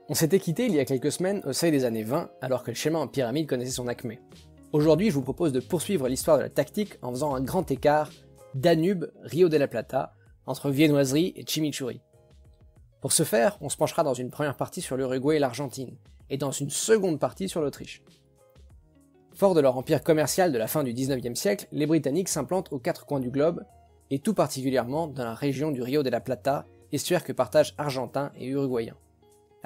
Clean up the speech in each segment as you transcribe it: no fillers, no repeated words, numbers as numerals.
On s'était quitté il y a quelques semaines au seuil des années 20, alors que le schéma en pyramide connaissait son acmé. Aujourd'hui, je vous propose de poursuivre l'histoire de la tactique en faisant un grand écart Danube-Rio de la Plata, entre viennoiserie et chimichurri. Pour ce faire, on se penchera dans une première partie sur l'Uruguay et l'Argentine, et dans une seconde partie sur l'Autriche. Forts de leur empire commercial de la fin du 19e siècle, les Britanniques s'implantent aux quatre coins du globe, et tout particulièrement dans la région du Rio de la Plata, estuaire que partagent Argentins et Uruguayens.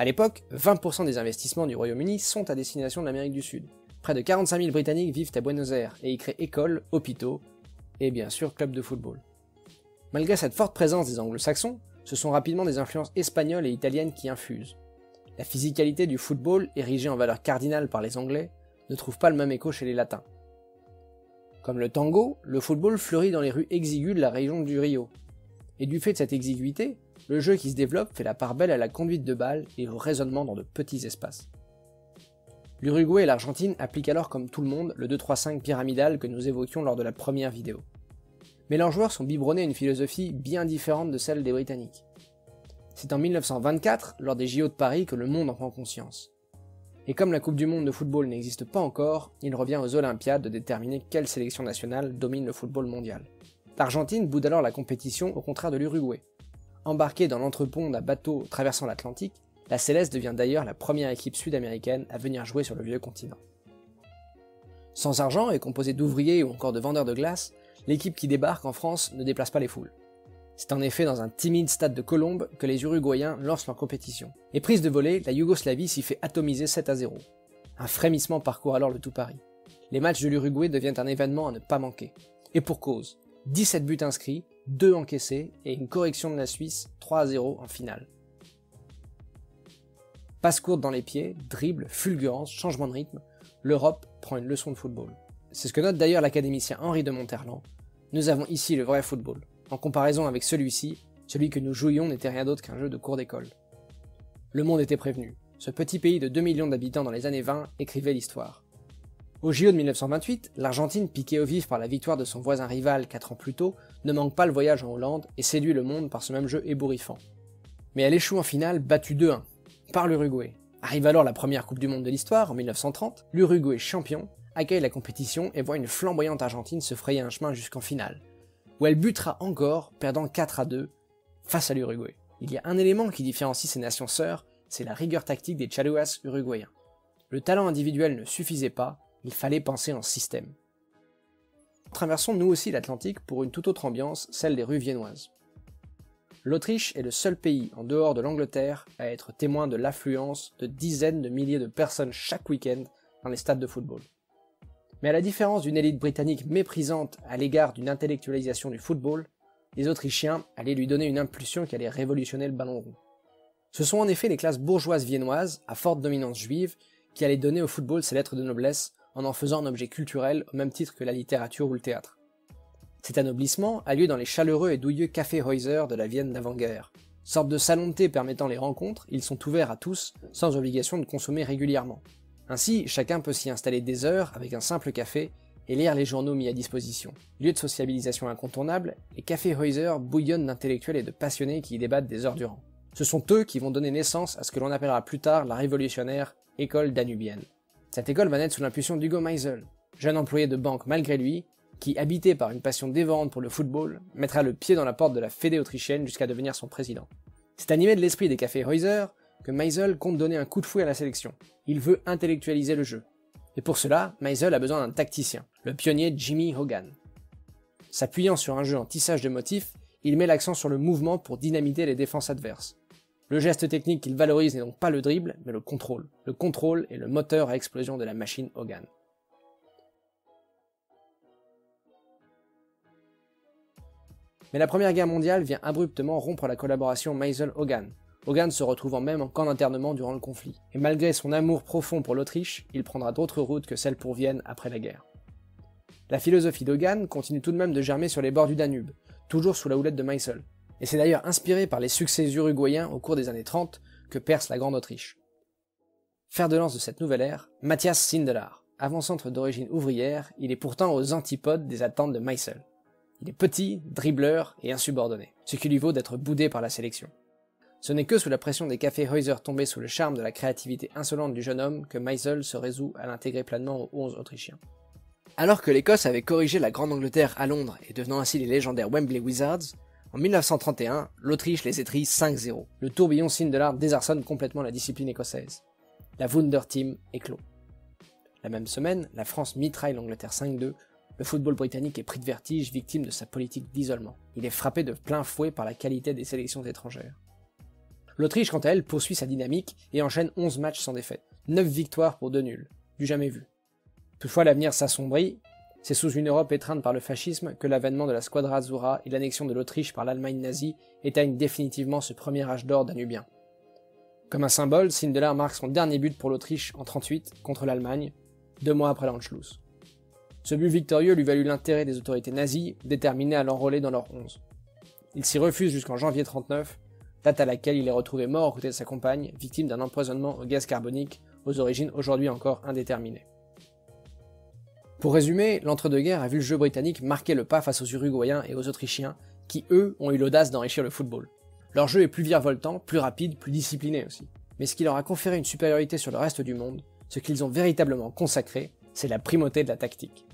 A l'époque, 20% des investissements du Royaume-Uni sont à destination de l'Amérique du Sud. Près de 45 000 Britanniques vivent à Buenos Aires et y créent écoles, hôpitaux et bien sûr clubs de football. Malgré cette forte présence des anglo-saxons, ce sont rapidement des influences espagnoles et italiennes qui infusent. La physicalité du football, érigée en valeur cardinale par les Anglais, ne trouve pas le même écho chez les Latins. Comme le tango, le football fleurit dans les rues exiguës de la région du Rio. Et du fait de cette exiguïté, le jeu qui se développe fait la part belle à la conduite de balle et au raisonnement dans de petits espaces. L'Uruguay et l'Argentine appliquent alors comme tout le monde le 2-3-5 pyramidal que nous évoquions lors de la première vidéo. Mais leurs joueurs sont biberonnés à une philosophie bien différente de celle des Britanniques. C'est en 1924, lors des JO de Paris, que le monde en prend conscience. Et comme la Coupe du Monde de football n'existe pas encore, il revient aux Olympiades de déterminer quelle sélection nationale domine le football mondial. L'Argentine boude alors la compétition au contraire de l'Uruguay. Embarquée dans l'entrepont d'un bateau traversant l'Atlantique, la Céleste devient d'ailleurs la première équipe sud-américaine à venir jouer sur le vieux continent. Sans argent et composée d'ouvriers ou encore de vendeurs de glace, l'équipe qui débarque en France ne déplace pas les foules. C'est en effet dans un timide stade de Colombes que les Uruguayens lancent leur compétition. Et prise de volée, la Yougoslavie s'y fait atomiser 7-0. Un frémissement parcourt alors le tout Paris. Les matchs de l'Uruguay deviennent un événement à ne pas manquer. Et pour cause, 17 buts inscrits, 2 encaissés et une correction de la Suisse, 3-0 en finale. Passe courte dans les pieds, dribble, fulgurance, changement de rythme, l'Europe prend une leçon de football. C'est ce que note d'ailleurs l'académicien Henri de Monterland. Nous avons ici le vrai football. En comparaison avec celui-ci, celui que nous jouions n'était rien d'autre qu'un jeu de cours d'école. Le monde était prévenu. Ce petit pays de 2 millions d'habitants dans les années 20 écrivait l'histoire. Au JO de 1928, l'Argentine, piquée au vif par la victoire de son voisin rival 4 ans plus tôt, ne manque pas le voyage en Hollande et séduit le monde par ce même jeu ébouriffant. Mais elle échoue en finale, battue 2-1, par l'Uruguay. Arrive alors la première Coupe du Monde de l'histoire, en 1930, l'Uruguay champion, accueille la compétition et voit une flamboyante Argentine se frayer un chemin jusqu'en finale, où elle butera encore, perdant 4-2, face à l'Uruguay. Il y a un élément qui différencie ces nations sœurs, c'est la rigueur tactique des Chaluas uruguayens. Le talent individuel ne suffisait pas, il fallait penser en système. Traversons nous aussi l'Atlantique pour une toute autre ambiance, celle des rues viennoises. L'Autriche est le seul pays, en dehors de l'Angleterre, à être témoin de l'affluence de dizaines de milliers de personnes chaque week-end dans les stades de football. Mais à la différence d'une élite britannique méprisante à l'égard d'une intellectualisation du football, les Autrichiens allaient lui donner une impulsion qui allait révolutionner le ballon rond. Ce sont en effet les classes bourgeoises viennoises, à forte dominance juive, qui allaient donner au football ses lettres de noblesse en faisant un objet culturel au même titre que la littérature ou le théâtre. Cet anoblissement a lieu dans les chaleureux et douilleux Kaffeehäuser de la Vienne d'avant-guerre. Sorte de salon de thé permettant les rencontres, ils sont ouverts à tous, sans obligation de consommer régulièrement. Ainsi, chacun peut s'y installer des heures avec un simple café et lire les journaux mis à disposition. Lieu de sociabilisation incontournable, les Kaffeehäuser bouillonnent d'intellectuels et de passionnés qui y débattent des heures durant. Ce sont eux qui vont donner naissance à ce que l'on appellera plus tard la révolutionnaire école danubienne. Cette école va naître sous l'impulsion d'Hugo Meisel, jeune employé de banque malgré lui, qui, habité par une passion dévorante pour le football, mettra le pied dans la porte de la Fédé autrichienne jusqu'à devenir son président. C'est animé de l'esprit des Kaffeehäuser que Meisel compte donner un coup de fouet à la sélection. Il veut intellectualiser le jeu. Et pour cela, Meisel a besoin d'un tacticien, le pionnier Jimmy Hogan. S'appuyant sur un jeu en tissage de motifs, il met l'accent sur le mouvement pour dynamiter les défenses adverses. Le geste technique qu'il valorise n'est donc pas le dribble, mais le contrôle. Le contrôle est le moteur à explosion de la machine Hogan. Mais la Première Guerre mondiale vient abruptement rompre la collaboration Meisel-Hogan. Hogan se retrouvant même en camp d'internement durant le conflit. Et malgré son amour profond pour l'Autriche, il prendra d'autres routes que celles pour Vienne après la guerre. La philosophie d'Hogan continue tout de même de germer sur les bords du Danube, toujours sous la houlette de Meisel. Et c'est d'ailleurs inspiré par les succès uruguayens au cours des années 30 que perce la Grande Autriche. Fer de lance de cette nouvelle ère, Matthias Sindelar. Avant-centre d'origine ouvrière, il est pourtant aux antipodes des attentes de Meisel. Il est petit, dribbleur et insubordonné, ce qui lui vaut d'être boudé par la sélection. Ce n'est que sous la pression des Kaffeehäuser tombés sous le charme de la créativité insolente du jeune homme que Meisel se résout à l'intégrer pleinement aux 11 autrichiens. Alors que l'Écosse avait corrigé la Grande-Angleterre à Londres et devenant ainsi les légendaires Wembley Wizards, en 1931, l'Autriche les étrille 5-0. Le tourbillon Sindelar désarçonne complètement la discipline écossaise. La Wunder Team éclot. La même semaine, la France mitraille l'Angleterre 5-2. Le football britannique est pris de vertige, victime de sa politique d'isolement. Il est frappé de plein fouet par la qualité des sélections étrangères. L'Autriche, quant à elle, poursuit sa dynamique et enchaîne 11 matchs sans défaite. 9 victoires pour 2 nuls. Du jamais vu. Toutefois, l'avenir s'assombrit. C'est sous une Europe étreinte par le fascisme que l'avènement de la Squadra Azzurra et l'annexion de l'Autriche par l'Allemagne nazie éteignent définitivement ce premier âge d'or danubien. Comme un symbole, Sindelar marque son dernier but pour l'Autriche en 1938 contre l'Allemagne, 2 mois après l'Anschluss. Ce but victorieux lui valut l'intérêt des autorités nazies, déterminées à l'enrôler dans leur 11. Il s'y refuse jusqu'en janvier 1939, date à laquelle il est retrouvé mort aux côtés de sa compagne, victime d'un empoisonnement au gaz carbonique, aux origines aujourd'hui encore indéterminées. Pour résumer, l'entre-deux-guerres a vu le jeu britannique marquer le pas face aux Uruguayens et aux Autrichiens, qui eux ont eu l'audace d'enrichir le football. Leur jeu est plus virevoltant, plus rapide, plus discipliné aussi. Mais ce qui leur a conféré une supériorité sur le reste du monde, ce qu'ils ont véritablement consacré, c'est la primauté de la tactique.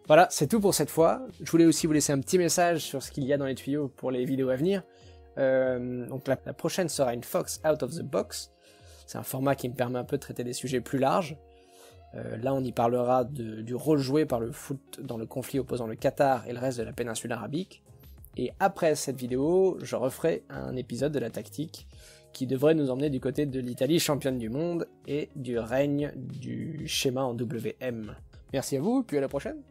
Voilà, c'est tout pour cette fois. Je voulais aussi vous laisser un petit message sur ce qu'il y a dans les tuyaux pour les vidéos à venir. Donc la prochaine sera une Fox Out of the Box. C'est un format qui me permet un peu de traiter des sujets plus larges. Là, on y parlera du rôle joué par le foot dans le conflit opposant le Qatar et le reste de la péninsule arabique. Et après cette vidéo, je referai un épisode de la tactique qui devrait nous emmener du côté de l'Italie championne du monde et du règne du schéma en WM. Merci à vous, puis à la prochaine.